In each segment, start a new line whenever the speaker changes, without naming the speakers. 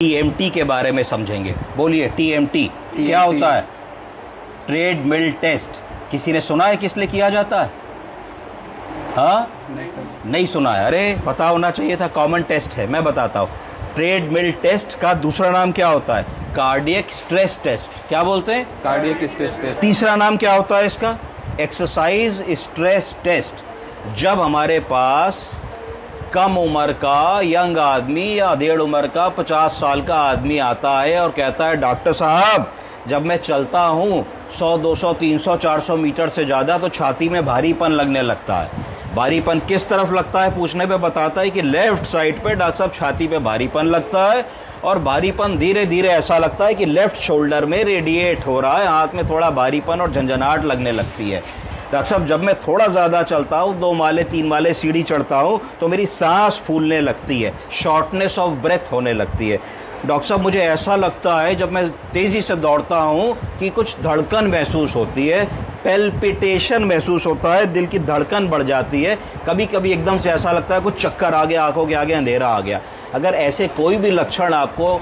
TMT के बारे में समझेंगे। बोलिए टीएमटी क्या होता है? Treadmill test. किसी ने सुना है किस लिए किया जाता है? हाँ, नहीं सुना है? अरे पता होना चाहिए था, कॉमन टेस्ट है। मैं बताता हूँ, ट्रेडमिल टेस्ट का दूसरा नाम क्या होता है? Cardiac stress test. क्या बोलते हैं?
Cardiac stress test.
तीसरा नाम क्या होता है इसका? Exercise stress test. जब हमारे पास कम उम्र का यंग आदमी या डेढ़ उम्र का 50 साल का आदमी आता है और कहता है, डॉक्टर साहब जब मैं चलता हूँ 100, 200, 300, 400 मीटर से ज़्यादा तो छाती में भारीपन लगने लगता है। भारीपन किस तरफ लगता है पूछने पे बताता है कि लेफ्ट साइड पे डॉक्टर साहब छाती पे भारीपन लगता है, और भारीपन धीरे धीरे ऐसा लगता है कि लेफ्ट शोल्डर में रेडिएट हो रहा है, हाथ में थोड़ा भारीपन और झंझनाहट लगने लगती है। डॉक्टर साहब जब मैं थोड़ा ज़्यादा चलता हूँ, 2 माले 3 माले सीढ़ी चढ़ता हूँ तो मेरी सांस फूलने लगती है, शॉर्टनेस ऑफ ब्रेथ होने लगती है। डॉक्टर साहब मुझे ऐसा लगता है जब मैं तेज़ी से दौड़ता हूँ कि कुछ धड़कन महसूस होती है, पेल्पिटेशन महसूस होता है, दिल की धड़कन बढ़ जाती है, कभी कभी एकदम से ऐसा लगता है कुछ चक्कर आ गया, आंखों के आगे अंधेरा आ गया। अगर ऐसे कोई भी लक्षण आपको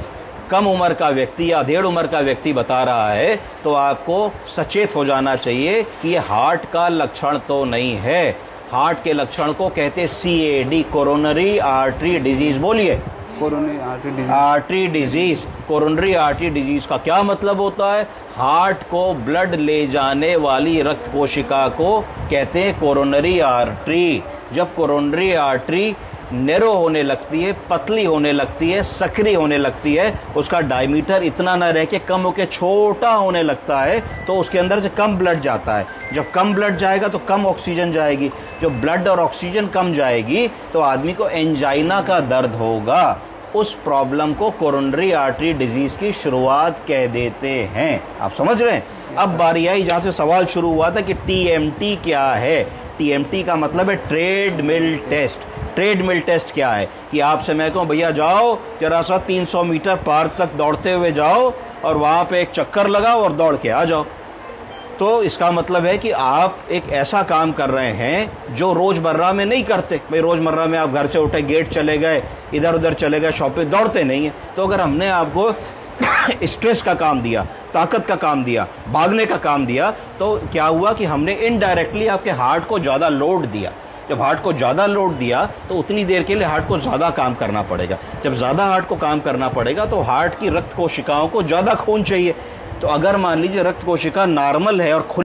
कम उम्र का व्यक्ति या डेढ़ उम्र का व्यक्ति बता रहा है तो आपको सचेत हो जाना चाहिए कि ये हार्ट का लक्षण तो नहीं है। हार्ट के लक्षण को कहते हैं CAD, कोरोनरी आर्टरी डिजीज। बोलिए,
coronary artery disease.
Artery disease, coronary artery disease का क्या मतलब होता है? हार्ट को ब्लड ले जाने वाली रक्त कोशिका को कहते हैं कोरोनरी आर्टरी। जब कोरोनरी आर्टरी नैरो होने लगती है, पतली होने लगती है, सक्रिय होने लगती है, उसका डायमीटर इतना ना रह के कम होकर छोटा होने लगता है, तो उसके अंदर से कम ब्लड जाता है। जब कम ब्लड जाएगा तो कम ऑक्सीजन जाएगी। जब ब्लड और ऑक्सीजन कम जाएगी तो आदमी को एंजाइना का दर्द होगा। उस प्रॉब्लम को कोरोनरी आर्टरी डिजीज की शुरुआत कह देते हैं। आप समझ रहे हैं? अब बारी आई जहां से सवाल शुरू हुआ था कि टीएमटी क्या है। टीएमटी का मतलब है ट्रेडमिल टेस्ट। ट्रेडमिल टेस्ट क्या है कि आपसे मैं कहूँ भैया जाओ जरा सा 300 मीटर पार्क तक दौड़ते हुए जाओ और वहाँ पे एक चक्कर लगाओ और दौड़ के आ जाओ। तो इसका मतलब है कि आप एक ऐसा काम कर रहे हैं जो रोज़मर्रा में नहीं करते। भाई रोज़मर्रा में आप घर से उठे, गेट चले गए, इधर उधर चले गए, शॉप पे दौड़ते नहीं हैं। तो अगर हमने आपको स्ट्रेस का काम दिया, ताकत का काम दिया, भागने का काम दिया, तो क्या हुआ कि हमने इनडायरेक्टली आपके हार्ट को ज़्यादा लोड दिया। जब हार्ट को ज़्यादा लोड दिया तो उतनी देर के लिए हार्ट को ज़्यादा काम करना पड़ेगा। जब ज़्यादा हार्ट को काम करना पड़ेगा तो हार्ट की रक्त कोशिकाओं को ज़्यादा खून चाहिए। तो अगर मान लीजिए रक्त कोशिका नॉर्मल है और